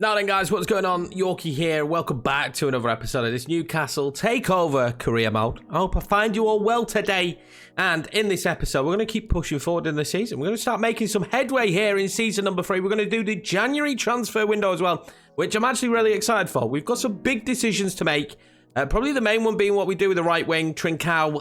Now then, guys, what's going on? Yorkie here. Welcome back to another episode of this Newcastle Takeover career mode. I hope I find you all well today. And in this episode, we're going to keep pushing forward in the season. We're going to start making some headway here in season number 3. We're going to do the January transfer window as well, which I'm actually really excited for. We've got some big decisions to make. Probably the main one being what we do with the right wing, Trincao.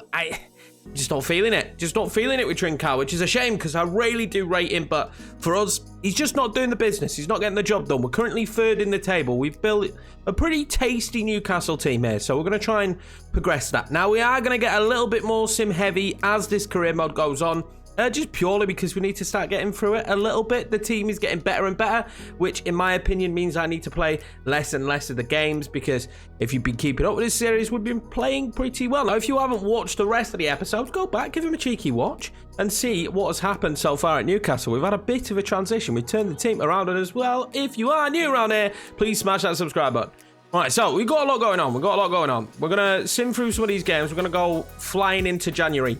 Just not feeling it. Just not feeling it with Trincao, which is a shame because I really do rate him. But for us, he's just not doing the business. He's not getting the job done. We're currently third in the table. We've built a pretty tasty Newcastle team here. So we're going to try and progress that. Now, we are going to get a little bit more sim heavy as this career mode goes on. Just purely because we need to start getting through it a little bit. The team is getting better and better, which in my opinion means I need to play less and less of the games, because if you've been keeping up with this series, we've been playing pretty well. Now, if you haven't watched the rest of the episodes, go back, give them a cheeky watch and see what has happened so far at Newcastle. We've had a bit of a transition. We've turned the team around, and as well, if you are new around here, please smash that subscribe button. Right, so we've got a lot going on. We're going to sim through some of these games. We're going to go flying into January.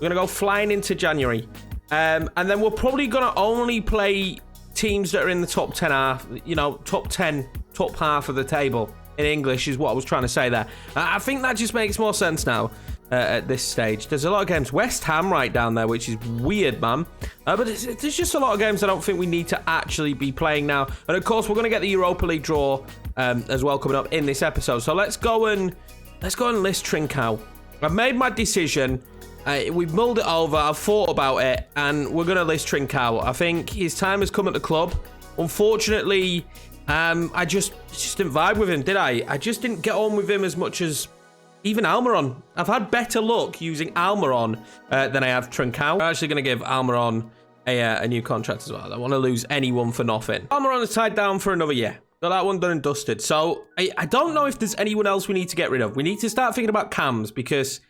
And then we're probably going to only play teams that are in the top 10 half, top half of the table in English is what I was trying to say there. I think that just makes more sense now at this stage. There's a lot of games. West Ham right down there, which is weird, man. But there's just a lot of games I don't think we need to actually be playing now. And of course, we're going to get the Europa League draw as well coming up in this episode. So let's go and list Trincao. I've made my decision. We've mulled it over, I've thought about it, and we're going to list Trincao. I think his time has come at the club. Unfortunately, I just didn't vibe with him, did I? I just didn't get on with him as much as even Almiron. I've had better luck using Almiron than I have Trincao. I'm actually going to give Almiron a new contract as well. I don't want to lose anyone for nothing. Almiron is tied down for another year. Got that one done and dusted. So I don't know if there's anyone else we need to get rid of. We need to start thinking about cams, because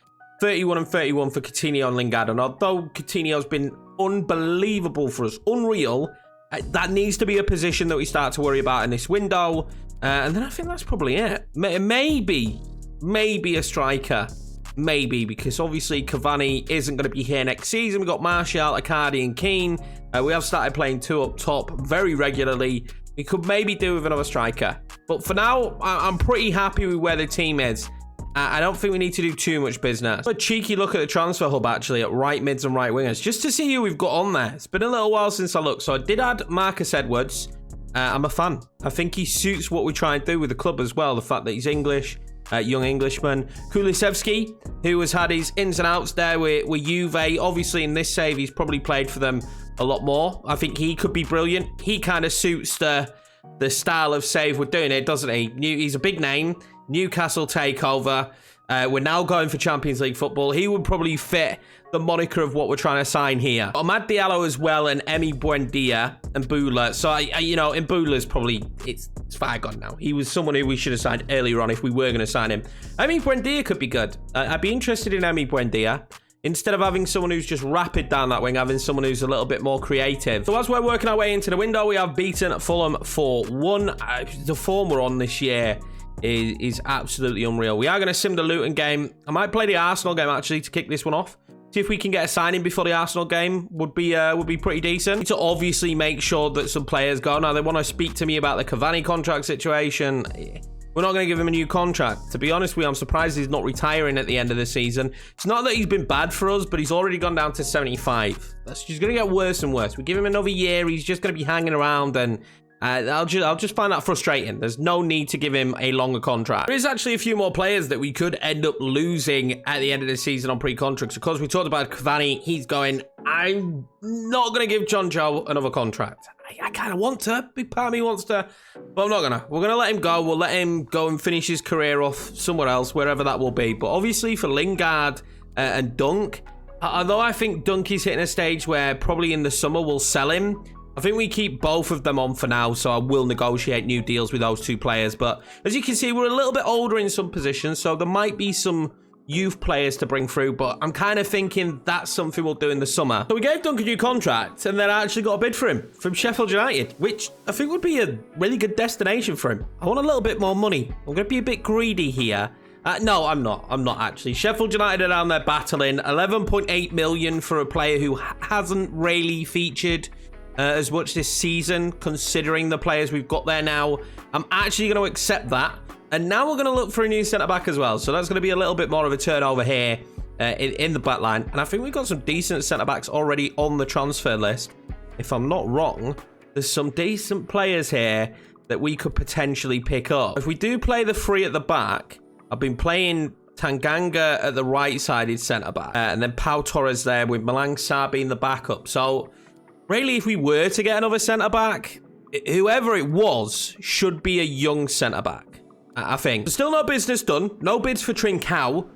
31 and 31 for Coutinho and Lingard. And although Coutinho's been unbelievable for us, unreal, that needs to be a position that we start to worry about in this window. And then I think that's probably it. Maybe a striker. Maybe, because obviously Cavani isn't going to be here next season. We've got Martial, Icardi and Keane. We have started playing 2 up top very regularly. We could maybe do with another striker. But for now, I'm pretty happy with where the team is. I don't think we need to do too much business. A cheeky look at the transfer hub, actually, at right mids and right wingers, just to see who we've got on there. It's been a little while since I looked. So I did add Marcus Edwards. I'm a fan. I think he suits what we try and do with the club as well. The fact that he's English, young Englishman. Kulusevski, who has had his ins and outs there with Juve. Obviously, in this save, he's probably played for them a lot more. I think he could be brilliant. He kind of suits the style of save we're doing it, doesn't he? He's a big name. Newcastle Takeover. We're now going for Champions League football. He would probably fit the moniker of what we're trying to sign here. Amad Diallo as well, and Emi Buendia and Bula. So, in Bula's probably, it's far gone now. He was someone who we should have signed earlier on if we were going to sign him. Emi Buendia could be good. I'd be interested in Emi Buendia. Instead of having someone who's just rapid down that wing, having someone who's a little bit more creative. So as we're working our way into the window, we have beaten Fulham 4-1. The form we're on this year is absolutely unreal. We are going to sim the Luton game. I might play the Arsenal game actually to kick this one off. See if we can get a signing before the Arsenal game. Would be pretty decent. To obviously make sure that some players go. Now they want to speak to me about the Cavani contract situation. We're not going to give him a new contract. To be honest with you, I'm surprised he's not retiring at the end of the season. It's not that he's been bad for us, but he's already gone down to 75. That's just going to get worse and worse. We give him another year, he's just going to be hanging around, and I'll just find that frustrating. There's no need to give him a longer contract. There is actually a few more players that we could end up losing at the end of the season on pre-contracts. Of course, we talked about Cavani. He's going, I'm not going to give John Joe another contract. I kind of want to. Big part of me wants to, but I'm not going to. We're going to let him go. We'll let him go and finish his career off somewhere else, wherever that will be. But obviously for Lingard and Dunk, although I think Dunk is hitting a stage where probably in the summer we'll sell him, I think we keep both of them on for now, so I will negotiate new deals with those two players. But as you can see, we're a little bit older in some positions, so there might be some youth players to bring through, but I'm kind of thinking that's something we'll do in the summer. So we gave Dunk a new contract, and then I actually got a bid for him from Sheffield United, which I think would be a really good destination for him. I want a little bit more money. I'm going to be a bit greedy here. No, I'm not. I'm not actually. Sheffield United are down there battling. 11.8 million for a player who hasn't really featured as much this season, considering the players we've got there now. I'm actually going to accept that. And now we're going to look for a new centre-back as well. So that's going to be a little bit more of a turnover here in the back line. And I think we've got some decent centre-backs already on the transfer list. If I'm not wrong, there's some decent players here that we could potentially pick up. If we do play the three at the back, I've been playing Tanganga at the right-sided centre-back. And then Pau Torres there with Malang Sarr being the backup. So really, if we were to get another centre-back, whoever it was should be a young centre-back, I think. Still no business done. No bids for Trincao.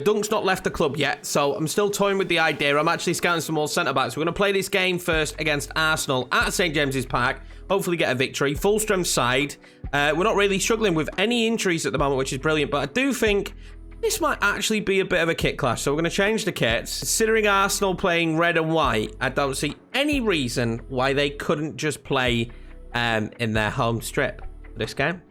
Dunk's not left the club yet, so I'm still toying with the idea. I'm actually scouting some more centre-backs. We're going to play this game first against Arsenal at St James's Park. Hopefully get a victory. Full strength side. We're not really struggling with any injuries at the moment, which is brilliant, but I do think this might actually be a bit of a kit clash. So we're going to change the kits. Considering Arsenal playing red and white, I don't see any reason why they couldn't just play in their home strip for this game.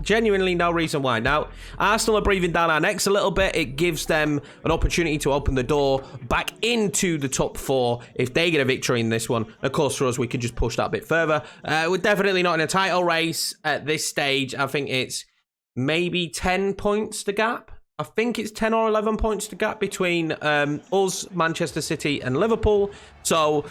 Genuinely no reason why. Now, Arsenal are breathing down our necks a little bit. It gives them an opportunity to open the door back into the top four if they get a victory in this one. Of course, for us, we could just push that a bit further. We're definitely not in a title race at this stage. I think it's maybe 10 points the gap. I think it's 10 or 11 points the gap between us, Manchester City, and Liverpool. So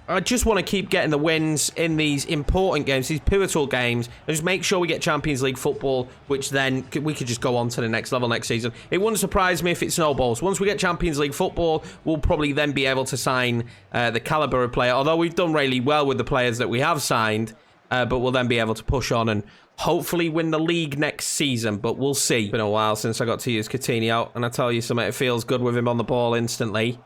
I just want to keep getting the wins in these important games, these pivotal games, and just make sure we get Champions League football, which then we could just go on to the next level next season. It wouldn't surprise me if it snowballs. Once we get Champions League football, we'll probably then be able to sign the caliber of player, although we've done really well with the players that we have signed, but we'll then be able to push on and hopefully win the league next season, but we'll see. It's been a while since I got to use Coutinho, and I tell you something, it feels good with him on the ball instantly.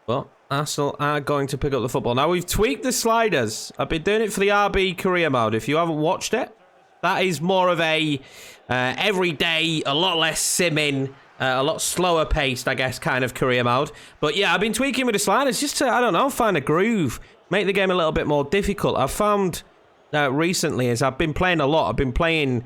But Arsenal are going to pick up the football. Now, we've tweaked the sliders. I've been doing it for the RB career mode. If you haven't watched it, that is more of a everyday, a lot less simming, a lot slower paced, I guess, kind of career mode. But yeah, I've been tweaking with the sliders just to, I don't know, find a groove, make the game a little bit more difficult. I've found recently, as I've been playing a lot, I've been playing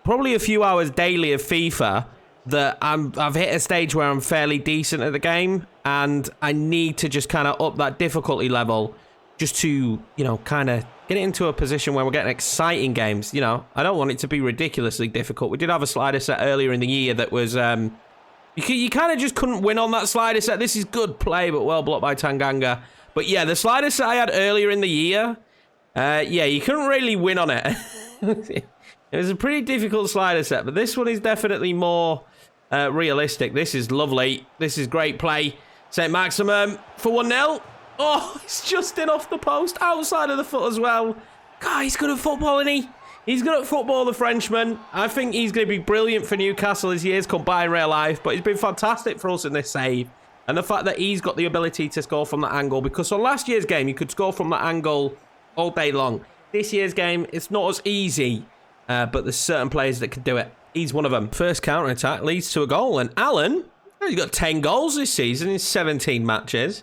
probably a few hours daily of FIFA, that I've hit a stage where I'm fairly decent at the game, and I need to just kind of up that difficulty level just to, you know, kind of get it into a position where we're getting exciting games. You know, I don't want it to be ridiculously difficult. We did have a slider set earlier in the year that was, you kind of just couldn't win on that slider set. This is good play, but well blocked by Tanganga. But yeah, the slider set I had earlier in the year, yeah, you couldn't really win on it. It was a pretty difficult slider set, but this one is definitely more realistic. This is lovely. This is great play. St. Maximum for 1-0. Oh, it's just in off the post, outside of the foot as well. God, he's good at football, isn't he? He's good at football, the Frenchman. I think he's going to be brilliant for Newcastle as years come by in real life, but he's been fantastic for us in this save. And the fact that he's got the ability to score from that angle, because on last year's game, you could score from that angle all day long. This year's game, it's not as easy, but there's certain players that can do it. He's one of them. First counter-attack leads to a goal, and Alan, he's got 10 goals this season in 17 matches.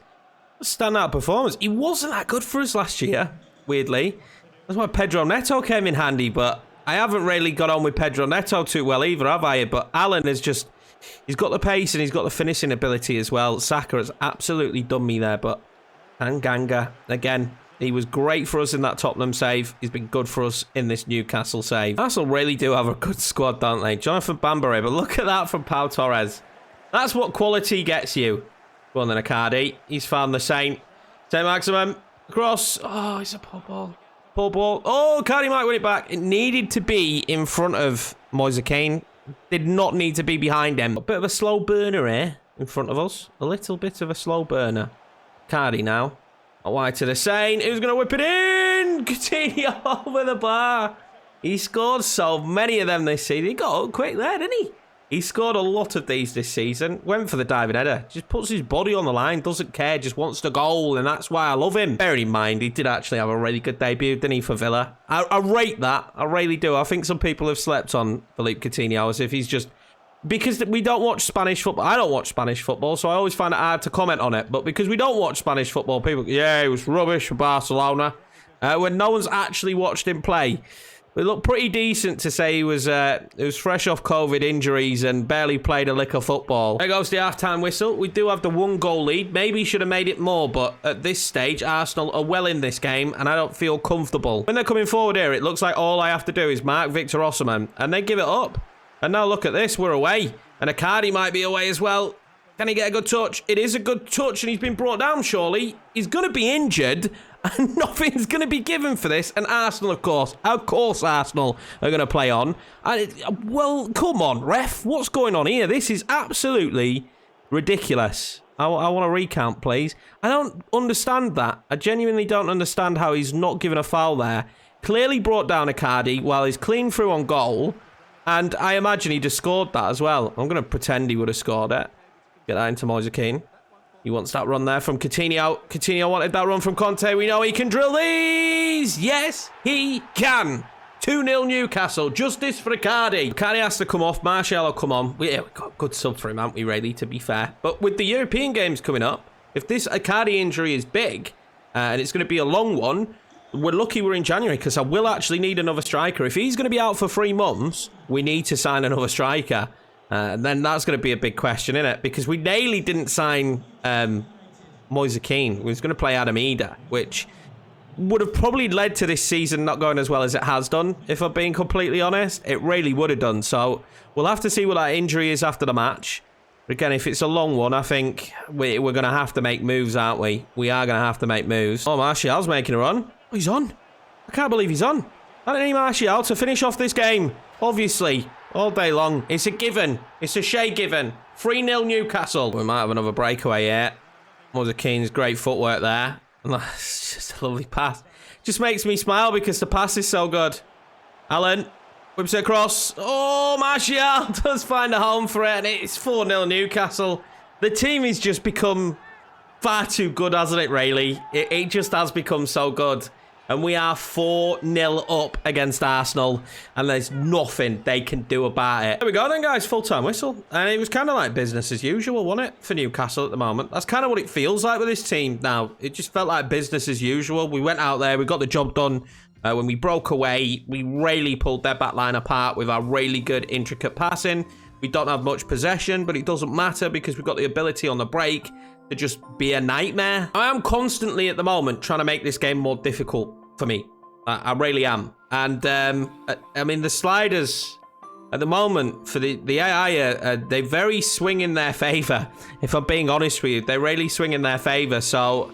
Standout performance. He wasn't that good for us last year, weirdly. That's why Pedro Neto came in handy, but I haven't really got on with Pedro Neto too well either, have I? But Alan is just, he's got the pace and he's got the finishing ability as well. Saka has absolutely done me there, but Tanganga, again, he was great for us in that Tottenham save. He's been good for us in this Newcastle save. Arsenal really do have a good squad, don't they? Jonathan Bambury, but look at that from Pau Torres. That's what quality gets you. Go on then, Icardi. He's found the Saint. St. Maximum. Cross. Oh, it's a poor ball. Poor ball. Oh, Icardi might win it back. It needed to be in front of Moise Kean. Did not need to be behind him. A bit of a slow burner here in front of us. A little bit of a slow burner. Icardi now. Wide to the Saint. Who's going to whip it in? Coutinho over the bar. He scored so many of them this season. He got up quick there, didn't he? He scored a lot of these this season. Went for the diving header. Just puts his body on the line. Doesn't care. Just wants to goal. And that's why I love him. Bearing in mind, he did actually have a really good debut, didn't he, for Villa? I rate that. I really do. I think some people have slept on Philippe Coutinho as if he's just... Because we don't watch Spanish football. I don't watch Spanish football, so I always find it hard to comment on it. But because we don't watch Spanish football, people... Yeah, it was rubbish for Barcelona. When no one's actually watched him play. It looked pretty decent to say he was fresh off COVID injuries and barely played a lick of football. There goes the halftime whistle. We do have the 1-goal lead. Maybe should have made it more, but at this stage, Arsenal are well in this game, and I don't feel comfortable. When they're coming forward here, it looks like all I have to do is mark Victor Osimhen, and they give it up. And now look at this, we're away. And Icardi might be away as well. Can he get a good touch? It is a good touch, and he's been brought down, surely. He's going to be injured, and nothing's going to be given for this. And Arsenal, of course Arsenal are going to play on. And well, come on, ref. What's going on here? This is absolutely ridiculous. I want to recount, please. I don't understand that. I genuinely don't understand how he's not given a foul there. Clearly brought down Icardi while he's clean through on goal. And I imagine he'd have scored that as well. I'm going to pretend he would have scored it. Get that into Moise Kean. He wants that run there from Coutinho. Coutinho wanted that run from Conte. We know he can drill these. Yes, he can. 2-0 Newcastle. Justice for Icardi. Icardi has to come off. Martial will come on. We've got a good sub for him, haven't we, really, to be fair. But with the European games coming up, if this Icardi injury is big, and it's going to be a long one, we're lucky we're in January, because I will actually need another striker. If he's going to be out for 3 months, we need to sign another striker. And then that's going to be a big question, isn't it? Because we nearly didn't sign Moise Kean. We was going to play Adam Eder, which would have probably led to this season not going as well as it has done, if I'm being completely honest. It really would have done. So we'll have to see what that injury is after the match. But again, if it's a long one, I think we're going to have to make moves, aren't we? We are going to have to make moves. Oh, Martial's making a run. Oh, he's on. I can't believe he's on. I don't need Martial to finish off this game, obviously. All day long. It's a given. It's a Shea given. 3-0 Newcastle. We might have another breakaway here. Moise Kean's great footwork there. It's just a lovely pass. Just makes me smile because the pass is so good. Allen whips it across. Oh, Martial does find a home for it. And it's 4-0 Newcastle. The team has just become far too good, hasn't it, really? It just has become so good. And we are 4-0 up against Arsenal. And there's nothing they can do about it. There we go then, guys. Full-time whistle. And it was kind of like business as usual, wasn't it? For Newcastle at the moment. That's kind of what it feels like with this team now. It just felt like business as usual. We went out there. We got the job done. When we broke away, we really pulled their back line apart with our really good, intricate passing. We don't have much possession, but it doesn't matter because we've got the ability on the break to just be a nightmare. I am constantly at the moment trying to make this game more difficult for me. I really am. And I mean, the sliders at the moment for the AI, they very swing in their favor. If I'm being honest with you, they really swing in their favor. So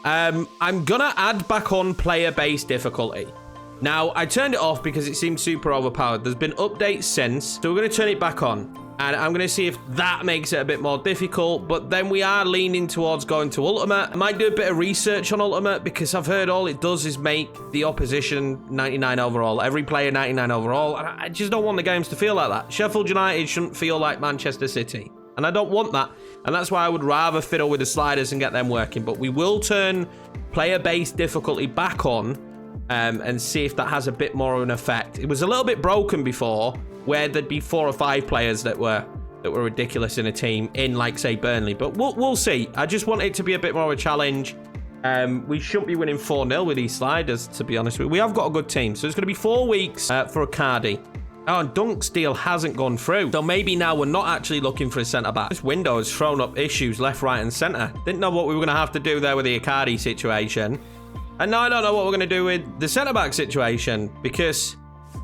I'm gonna add back on player-based difficulty. Now, I turned it off because it seemed super overpowered. There's been updates since, so we're going to turn it back on. And I'm going to see if that makes it a bit more difficult. But then we are leaning towards going to Ultimate. I might do a bit of research on Ultimate because I've heard all it does is make the opposition 99 overall. Every player 99 overall. And I just don't want the games to feel like that. Sheffield United shouldn't feel like Manchester City. And I don't want that. And that's why I would rather fiddle with the sliders and get them working. But we will turn player-based difficulty back on. And see if that has a bit more of an effect. It was a little bit broken before, where there'd be 4 or 5 players that were ridiculous in a team, in like say Burnley. But we'll see. I just want it to be a bit more of a challenge. We shouldn't be winning 4-0 with these sliders, to be honest with you. We have got a good team, so it's going to be 4 weeks for Icardi. Oh, and Dunk's deal hasn't gone through. So maybe now we're not actually looking for a centre-back. This window has thrown up issues left, right, and centre. Didn't know what we were going to have to do there with the Icardi situation. And now I don't know what we're going to do with the centre-back situation, because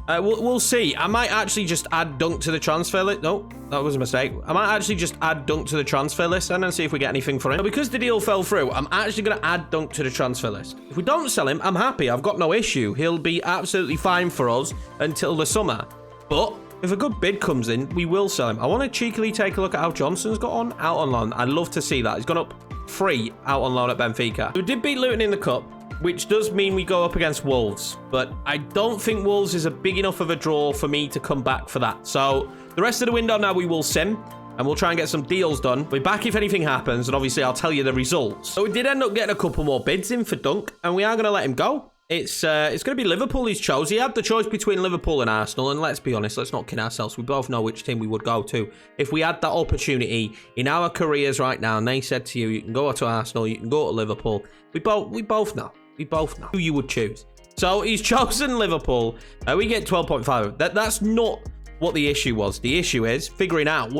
we'll see. I might actually just add Dunk to the transfer list. No, that was a mistake. I might actually just add Dunk to the transfer list and then see if we get anything for him. But because the deal fell through, I'm actually going to add Dunk to the transfer list. If we don't sell him, I'm happy. I've got no issue. He'll be absolutely fine for us until the summer. But if a good bid comes in, we will sell him. I want to cheekily take a look at how Johnson's got on out on loan. I'd love to see that. He's gone up free out on loan at Benfica. We did beat Luton in the cup, which does mean we go up against Wolves. But I don't think Wolves is a big enough of a draw for me to come back for that. So the rest of the window now we will sim, and we'll try and get some deals done. We're back if anything happens, and obviously I'll tell you the results. So we did end up getting a couple more bids in for Dunk, and we are going to let him go. It's going to be Liverpool he's chose. He had the choice between Liverpool and Arsenal, and let's be honest, let's not kid ourselves. We both know which team we would go to. If we had that opportunity in our careers right now, and they said to you, you can go to Arsenal, you can go to Liverpool, we both know. We both know who you would choose. So he's chosen Liverpool. We get 12.5. That's not what the issue was. The issue is figuring out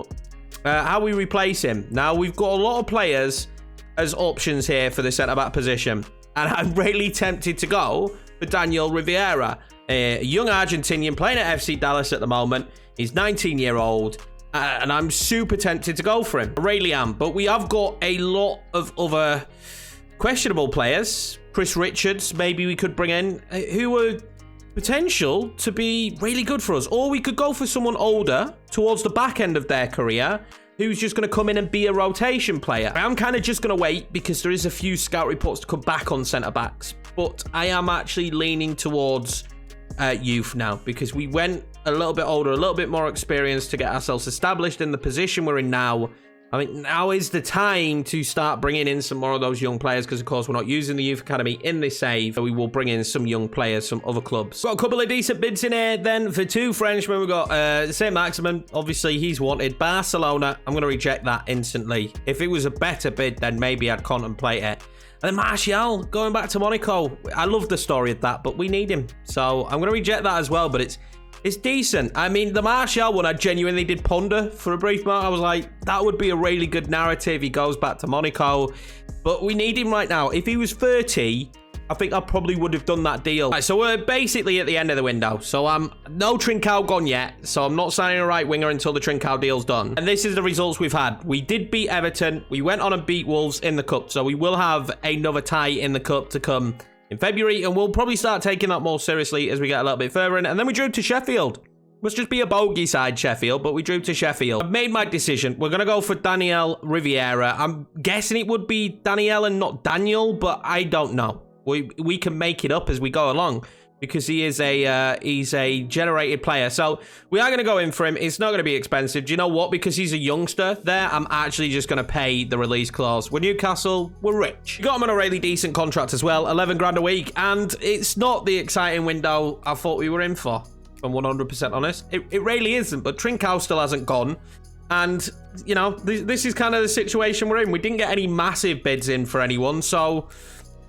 how we replace him. Now, we've got a lot of players as options here for the centre-back position. And I'm really tempted to go for Daniel Rivera, a young Argentinian playing at FC Dallas at the moment. He's 19-year-old. And I'm super tempted to go for him. I really am. But we have got a lot of other questionable players. Chris Richards, maybe we could bring in, who are potential to be really good for us. Or we could go for someone older towards the back end of their career who's just going to come in and be a rotation player. I'm kind of just going to wait because there is a few scout reports to come back on centre-backs. But I am actually leaning towards youth now because we went a little bit older, a little bit more experienced to get ourselves established in the position we're in now. I mean, now is the time to start bringing in some more of those young players because, of course, we're not using the youth academy in this save. So we will bring in some young players, some other clubs. Got a couple of decent bids in here then for two Frenchmen. We've got Saint-Maximin. Obviously, he's wanted. Barcelona, I'm going to reject that instantly. If it was a better bid, then maybe I'd contemplate it. And then Martial, going back to Monaco. I love the story of that, but we need him. So I'm going to reject that as well, but it's decent. I mean, the Martial one, I genuinely did ponder for a brief moment. I was like, that would be a really good narrative. He goes back to Monaco, but we need him right now. If he was 30, I think I probably would have done that deal. Right, so we're basically at the end of the window. So no Trincao gone yet. So I'm not signing a right winger until the Trincao deal's done. And this is the results we've had. We did beat Everton. We went on and beat Wolves in the cup. So we will have another tie in the cup to come in February, and we'll probably start taking that more seriously as we get a little bit further in. And then we drew to Sheffield. Must just be a bogey side, Sheffield, but we drew to Sheffield. I've made my decision. We're going to go for Daniel Riviera. I'm guessing it would be Daniel and not Daniel, but I don't know. We can make it up as we go along because he's a generated player. So we are going to go in for him. It's not going to be expensive. Do you know what? Because he's a youngster there, I'm actually just going to pay the release clause. We're Newcastle. We're rich. We got him on a really decent contract as well. 11 grand a week. And it's not the exciting window I thought we were in for. If I'm 100% honest. It really isn't. But Trincao still hasn't gone. And, you know, this is kind of the situation we're in. We didn't get any massive bids in for anyone. So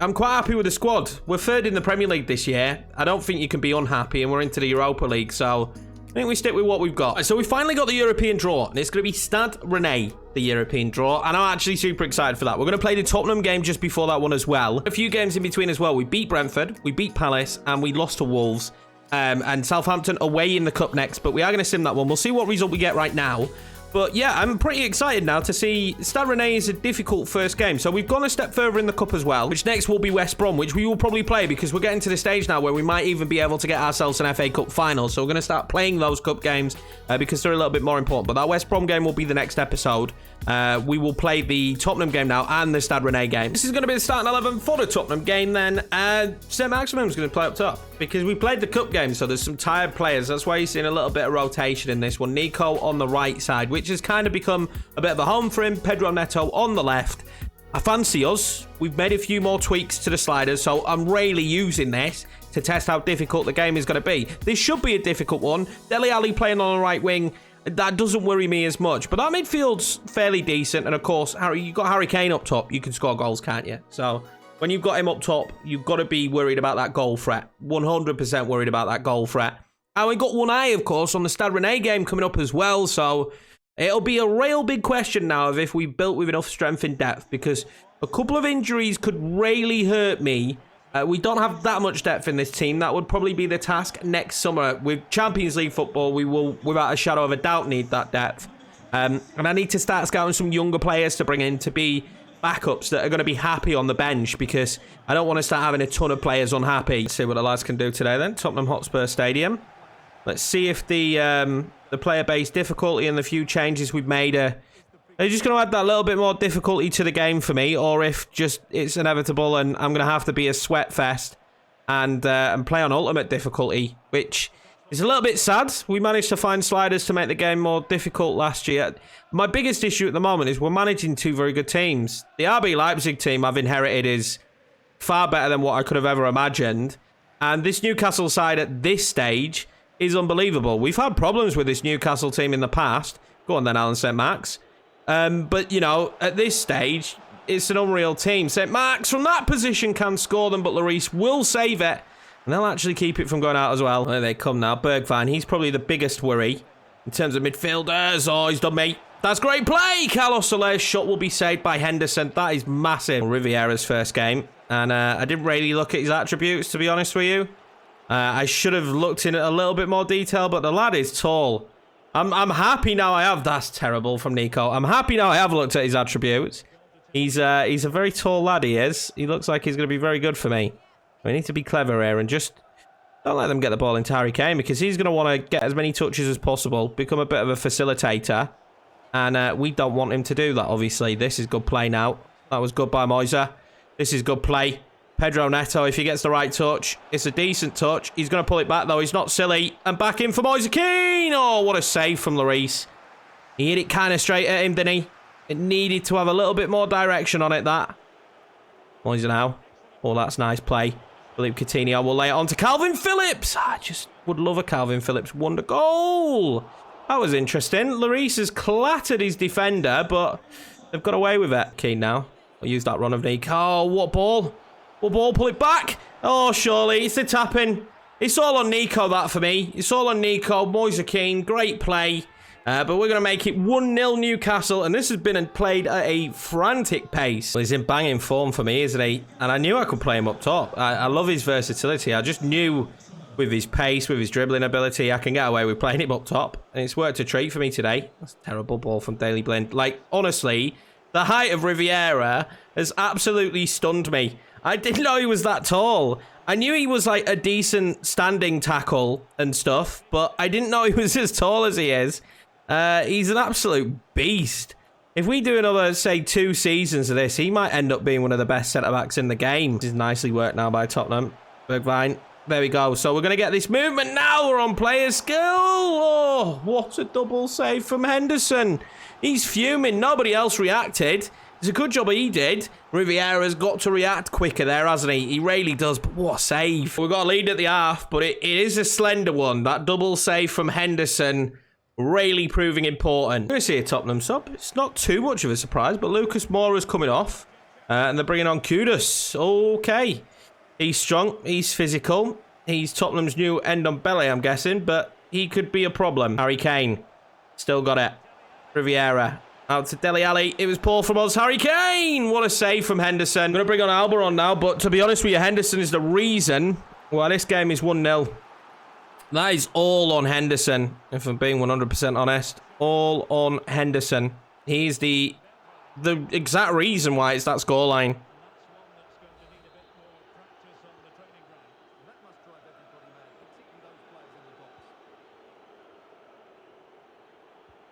I'm quite happy with the squad. We're third in the Premier League this year. I don't think you can be unhappy, and we're into the Europa League, so I think we stick with what we've got. So we finally got the European draw, and it's going to be Stade Rennais, the European draw, and I'm actually super excited for that. We're going to play the Tottenham game just before that one as well. A few games in between as well. We beat Brentford, we beat Palace, and we lost to Wolves, and Southampton away in the cup next, but we are going to sim that one. We'll see what result we get right now. But yeah, I'm pretty excited now to see Stade Rennais is a difficult first game. So we've gone a step further in the cup as well, which next will be West Brom, which we will probably play because we're getting to the stage now where we might even be able to get ourselves an FA Cup final. So we're going to start playing those cup games because they're a little bit more important. But that West Brom game will be the next episode. We will play the Tottenham game now and the Stade Rennais game. This is going to be the starting 11 for the Tottenham game then. Saint-Maximin is going to play up top because we played the cup game, so there's some tired players. That's why you're seeing a little bit of rotation in this one. Nico on the right side, which has kind of become a bit of a home for him. Pedro Neto on the left. I fancy us. We've made a few more tweaks to the sliders, so I'm really using this to test how difficult the game is going to be. This should be a difficult one. Dele Alli playing on the right wing, that doesn't worry me as much. But that midfield's fairly decent, and of course, you've got Harry Kane up top. You can score goals, can't you? So when you've got him up top, you've got to be worried about that goal threat. 100% worried about that goal threat. And we've got one eye, of course, on the Stade Rennais game coming up as well. So it'll be a real big question now of if we built with enough strength in depth, because a couple of injuries could really hurt me. We don't have that much depth in this team. That would probably be the task next summer. With Champions League football, we will, without a shadow of a doubt, need that depth. And I need to start scouting some younger players to bring in to be backups that are going to be happy on the bench, because I don't want to start having a ton of players unhappy. Let's see what the lads can do today then. Tottenham Hotspur Stadium. Let's see if the player base difficulty and the few changes we've made are just going to add that little bit more difficulty to the game for me, or if just it's inevitable and I'm going to have to be a sweat fest and play on ultimate difficulty, which is a little bit sad. We managed to find sliders to make the game more difficult last year. My biggest issue at the moment is we're managing two very good teams. The RB Leipzig team I've inherited is far better than what I could have ever imagined. And this Newcastle side at this stage is unbelievable. We've had problems with this Newcastle team in the past. Go on then, Alan St. Max. But, you know, at this stage, it's an unreal team. St. Max from that position can score them, but Lloris will save it. And they'll actually keep it from going out as well. There they come now. Bergwijn, he's probably the biggest worry in terms of midfielders. Oh, he's done me. That's great play. Carlos Soler's shot will be saved by Henderson. That is massive. Riviera's first game. And I didn't really look at his attributes, to be honest with you. I should have looked in a little bit more detail, but the lad is tall. I'm happy now I have. That's terrible from Nico. I'm happy now I have looked at his attributes. He's a very tall lad, he is. He looks like he's going to be very good for me. We need to be clever here and just don't let them get the ball into Harry Kane, because he's going to want to get as many touches as possible, become a bit of a facilitator, and we don't want him to do that, obviously. This is good play now. That was good by Moiser. This is good play. Pedro Neto, if he gets the right touch, it's a decent touch. He's going to pull it back, though. He's not silly. And back in for Moise Keane. Oh, what a save from Lloris. He hit it kind of straight at him, didn't he? It needed to have a little bit more direction on it, that. Moise now. Oh, that's nice play. Philippe Coutinho will lay it on to Calvin Phillips. I just would love a Calvin Phillips wonder goal. That was interesting. Lloris has clattered his defender, but they've got away with it. Keane now. I'll use that run of Nico. Oh, what ball? What ball? Pull it back. Oh, surely. It's the tapping. It's all on Nico, that, for me. It's all on Nico. Moise Keane. Great play. But we're going to make it 1-0 Newcastle. And this has been played at a frantic pace. Well, he's in banging form for me, isn't he? And I knew I could play him up top. I love his versatility. I just knew with his pace, with his dribbling ability, I can get away with playing him up top. And it's worked a treat for me today. That's a terrible ball from Daley Blind. Like, honestly, the height of Riviera has absolutely stunned me. I didn't know he was that tall. I knew he was like a decent standing tackle and stuff, but I didn't know he was as tall as he is. He's an absolute beast. If we do another, say, 2 seasons of this, he might end up being one of the best centre-backs in the game. This is nicely worked now by Tottenham. Bergwijn. There we go. So we're going to get this movement now. We're on player skill. Oh, what a double save from Henderson. He's fuming. Nobody else reacted. It's a good job he did. Riviera's got to react quicker there, hasn't he? He really does, but what a save. We've got a lead at the half, but it is a slender one. That double save from Henderson really proving important. We're going to see a Tottenham sub. It's not too much of a surprise, but Lucas Moura's coming off. And they're bringing on Kudus. Okay. He's strong. He's physical. He's Tottenham's new end on belly, I'm guessing, but he could be a problem. Harry Kane. Still got it. Riviera. Out to Dele Alli. It was poor from us. Harry Kane! What a save from Henderson. I'm going to bring on Alba on now, but to be honest with you, Henderson is the reason why this game is 1-0. That is all on Henderson, if I'm being 100% honest. All on Henderson. He's the exact reason why it's that scoreline.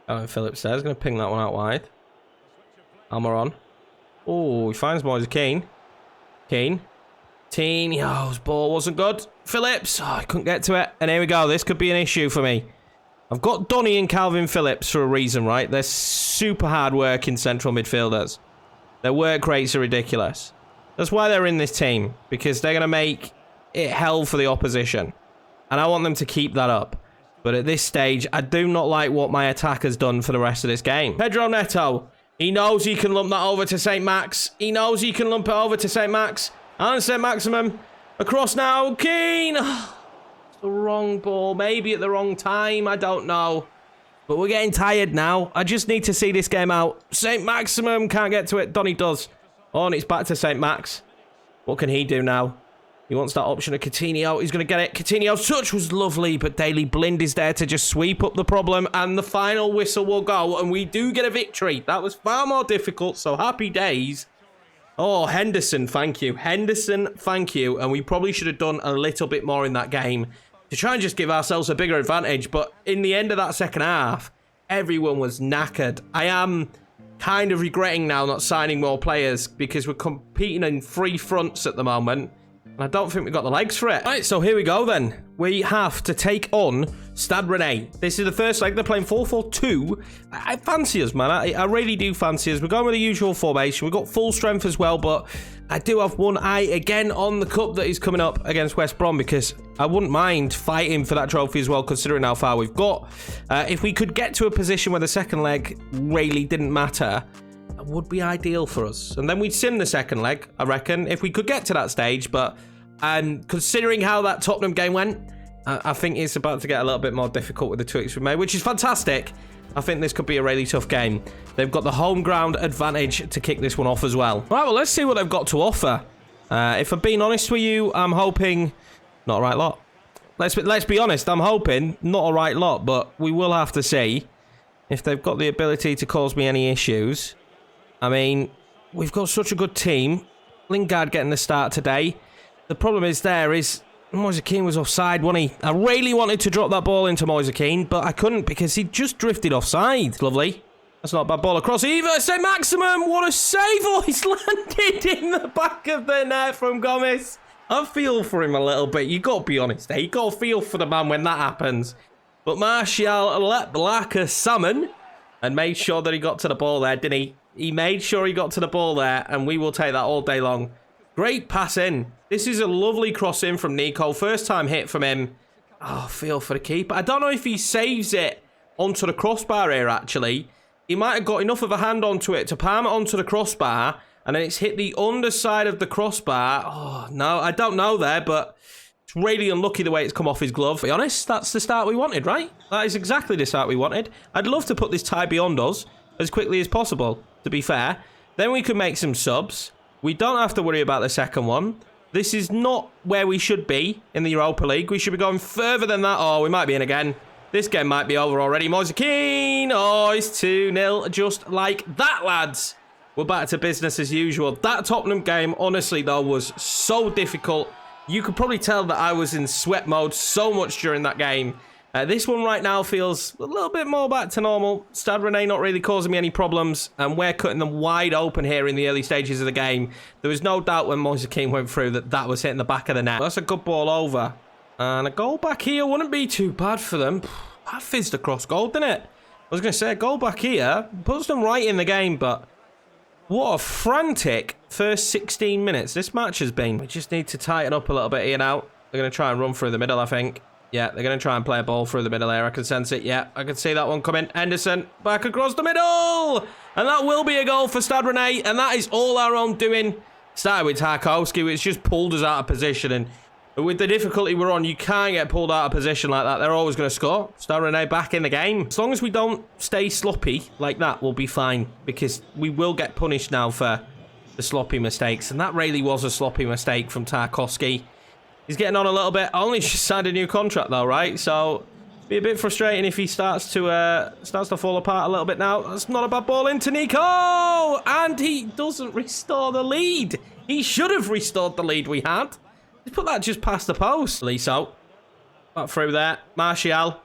Oh, Phillips there. He's going to ping that one out wide. Almiron. Oh, he finds Moise Keane. Keane. Oh, his ball wasn't good. Phillips. Oh, I couldn't get to it. And here we go. This could be an issue for me. I've got Donny and Calvin Phillips for a reason, right? They're super hard-working central midfielders. Their work rates are ridiculous. That's why they're in this team. Because they're going to make it hell for the opposition. And I want them to keep that up. But at this stage, I do not like what my attack has done for the rest of this game. Pedro Neto. He knows he can lump that over to St. Max. He knows he can lump it over to St. Max. And St. Maximum. Across now. Keane. It's the wrong ball. Maybe at the wrong time. I don't know. But we're getting tired now. I just need to see this game out. St. Maximum can't get to it. Donny does. Oh, and it's back to St. Max. What can he do now? He wants that option of Coutinho. He's going to get it. Coutinho's touch was lovely, but Daley Blind is there to just sweep up the problem, and the final whistle will go, and we do get a victory. That was far more difficult, so happy days. Oh, Henderson, thank you. Henderson, thank you. And we probably should have done a little bit more in that game to try and just give ourselves a bigger advantage, but in the end of that second half, everyone was knackered. I am kind of regretting now not signing more players because we're competing in 3 fronts at the moment. I don't think we've got the legs for it. Right, so here we go then. We have to take on Stade Rennais. This is the first leg. They're playing 4-4-2. I fancy us, man. I really do fancy us. We're going with the usual formation. We've got full strength as well, but I do have one eye again on the cup that is coming up against West Brom because I wouldn't mind fighting for that trophy as well, considering how far we've got. If we could get to a position where the second leg really didn't matter, would be ideal for us. And then we'd sim the second leg, I reckon, if we could get to that stage, but And considering how that Tottenham game went, I think it's about to get a little bit more difficult with the tweaks we made, which is fantastic. I think this could be a really tough game. They've got the home ground advantage to kick this one off as well. Right, well, let's see what they've got to offer. If I'm being honest with you, I'm hoping not a right lot. Let's be honest, I'm hoping not a right lot, but we will have to see if they've got the ability to cause me any issues. I mean, we've got such a good team. Lingard getting the start today. The problem is Moise Kean was offside, wasn't he? I really wanted to drop that ball into Moise Kean, but I couldn't because he just drifted offside. Lovely. That's not a bad ball across either. St. Maximum, what a save. Oh, he's landed in the back of the net from Gomez. I feel for him a little bit. You got to be honest, eh? You got to feel for the man when that happens. But Martial let like a salmon and made sure that he got to the ball there, didn't he? He made sure he got to the ball there, and we will take that all day long. Great pass in. This is a lovely cross in from Nico. First time hit from him. Oh, feel for the keeper. I don't know if he saves it onto the crossbar here, actually. He might have got enough of a hand onto it to palm it onto the crossbar, and then it's hit the underside of the crossbar. Oh, no, I don't know there, but it's really unlucky the way it's come off his glove. To be honest, that's the start we wanted, right? That is exactly the start we wanted. I'd love to put this tie beyond us as quickly as possible, to be fair. Then we could make some subs. We don't have to worry about the second one. This is not where we should be in the Europa League. We should be going further than that. Oh, we might be in again. This game might be over already. Moise Kean. Oh, it's 2-0 just like that, lads. We're back to business as usual. That Tottenham game, honestly, though, was so difficult. You could probably tell that I was in sweat mode so much during that game. This one right now feels a little bit more back to normal. Stade Rennais not really causing me any problems, and we're cutting them wide open here in the early stages of the game. There was no doubt when Moise Kean went through that was hitting the back of the net. That's a good ball over. And a goal back here wouldn't be too bad for them. That fizzed across goal, didn't it? I was going to say, a goal back here puts them right in the game, but what a frantic first 16 minutes this match has been. We just need to tighten up a little bit here now. They're going to try and run through the middle, I think. Yeah, they're going to try and play a ball through the middle there. I can sense it. Yeah, I can see that one coming. Henderson back across the middle. And that will be a goal for Stade Rennais. And that is all our own doing. Started with Tarkowski, which just pulled us out of position. And with the difficulty we're on, you can't get pulled out of position like that. They're always going to score. Stade Rennais back in the game. As long as we don't stay sloppy like that, we'll be fine. Because we will get punished now for the sloppy mistakes. And that really was a sloppy mistake from Tarkowski. He's getting on a little bit. Only just signed a new contract though, right? So be a bit frustrating if he starts to fall apart a little bit now. That's not a bad ball into Nico, and he doesn't restore the lead. He should have restored the lead we had. He put that just past the post. Liso back through there. Martial,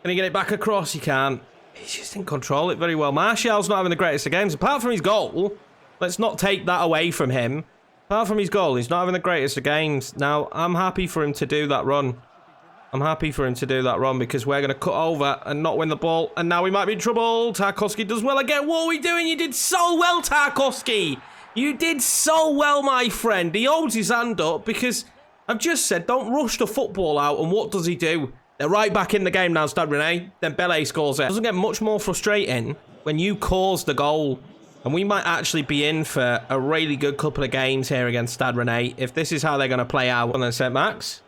can he get it back across? He can't. He just didn't control it very well. Martial's not having the greatest of games. Apart from his goal, let's not take that away from him. Apart from his goal, he's not having the greatest of games. Now, I'm happy for him to do that run. I'm happy for him to do that run because we're going to cut over and not win the ball. And now we might be in trouble. Tarkowski does well again. What are we doing? You did so well, Tarkowski. You did so well, my friend. He holds his hand up because I've just said don't rush the football out. And what does he do? They're right back in the game now, Stade Rennais. Then Bele scores it. It doesn't get much more frustrating when you cause the goal. And we might actually be in for a really good couple of games here against Stade Rennais if this is how they're going to play out. And then St. Max,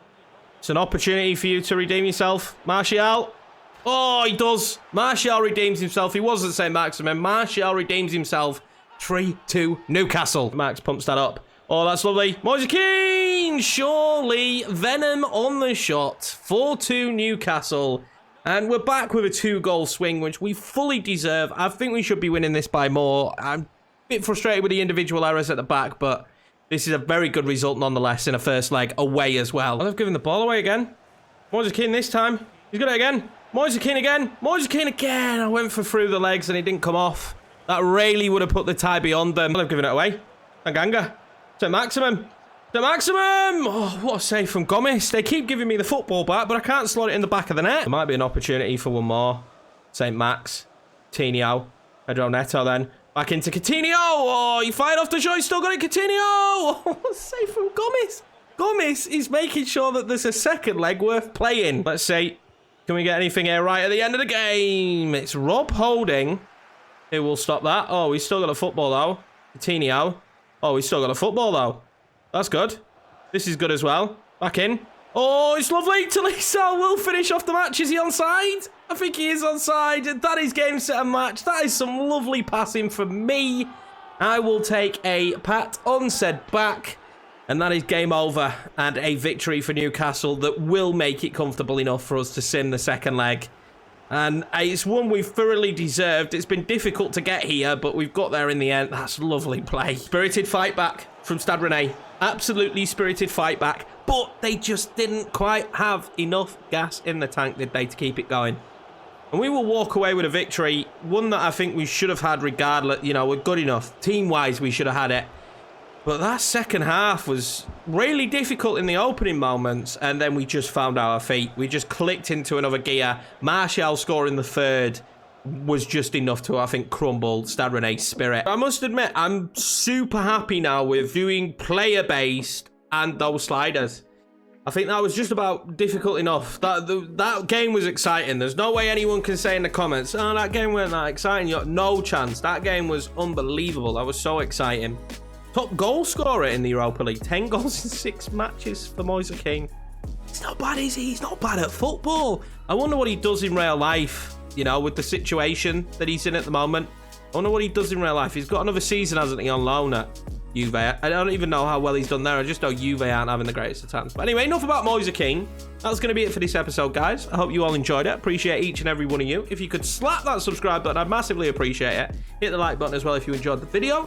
it's an opportunity for you to redeem yourself. Martial. Oh, he does. Martial redeems himself. He wasn't St. Maximin. Martial redeems himself. 3-2 Newcastle. Max pumps that up. Oh, that's lovely. Moise Kean. Surely Venom on the shot. 4-2 Newcastle. And we're back with a 2-goal swing, which we fully deserve. I think we should be winning this by more. I'm a bit frustrated with the individual errors at the back, but this is a very good result nonetheless in a first leg away as well. I've given the ball away again. Moise Kean this time. He's got it again. Moise Kean again. Moise Kean again. I went for through the legs and he didn't come off. That really would have put the tie beyond them. I've given it away. Tanganga. To Maximum. The Maximum! Oh, what a save from Gomez. They keep giving me the football back, but I can't slot it in the back of the net. There might be an opportunity for one more. St. Max. Coutinho. Pedro Neto then. Back into Coutinho. Oh, he fired off the shot. He's still got it. Coutinho. Oh, what a save from Gomez. Gomez is making sure that there's a second leg worth playing. Let's see. Can we get anything here right at the end of the game? It's Rob Holding who will stop that. Oh, he's still got a football though. Coutinho. Oh, he's still got a football though. That's good. This is good as well. Back in. Oh, it's lovely. Tolisso will finish off the match. Is he onside? I think he is onside. That is game, set, and match. That is some lovely passing for me. I will take a pat on said back. And that is game over and a victory for Newcastle that will make it comfortable enough for us to sim the second leg. And it's one we've thoroughly deserved. It's been difficult to get here, but we've got there in the end. That's lovely play. Spirited fight back from Stade Rennais. Absolutely spirited fight back. But they just didn't quite have enough gas in the tank, did they, to keep it going. And we will walk away with a victory. One that I think we should have had regardless. You know, we're good enough. Team-wise, we should have had it. But that second half was really difficult in the opening moments, and then we just found our feet. We just clicked into another gear. Martial scoring the third was just enough to, I think, crumble Stade Rennais' spirit. I must admit, I'm super happy now with doing player-based and those sliders. I think that was just about difficult enough. That game was exciting. There's no way anyone can say in the comments, oh, that game wasn't that exciting. You got no chance. That game was unbelievable. That was so exciting. Top goal scorer in the Europa League. 10 goals in 6 matches for Moise Kean. He's not bad, is he? He's not bad at football. I wonder what he does in real life, you know, with the situation that he's in at the moment. I wonder what he does in real life. He's got another season, hasn't he, on loan at Juve. I don't even know how well he's done there. I just know Juve aren't having the greatest of times. But anyway, enough about Moise Kean. That's going to be it for this episode, guys. I hope you all enjoyed it. Appreciate each and every one of you. If you could slap that subscribe button, I'd massively appreciate it. Hit the like button as well if you enjoyed the video.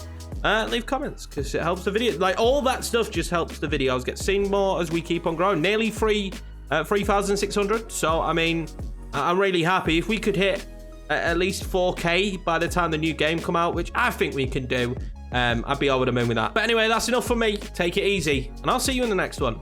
Leave comments, because it helps the video. Like, all that stuff just helps the videos get seen more as we keep on growing. Nearly 3,600. So, I mean, I'm really happy. If we could hit at least 4K by the time the new game come out, which I think we can do, I'd be over the moon with that. But anyway, that's enough for me. Take it easy, and I'll see you in the next one.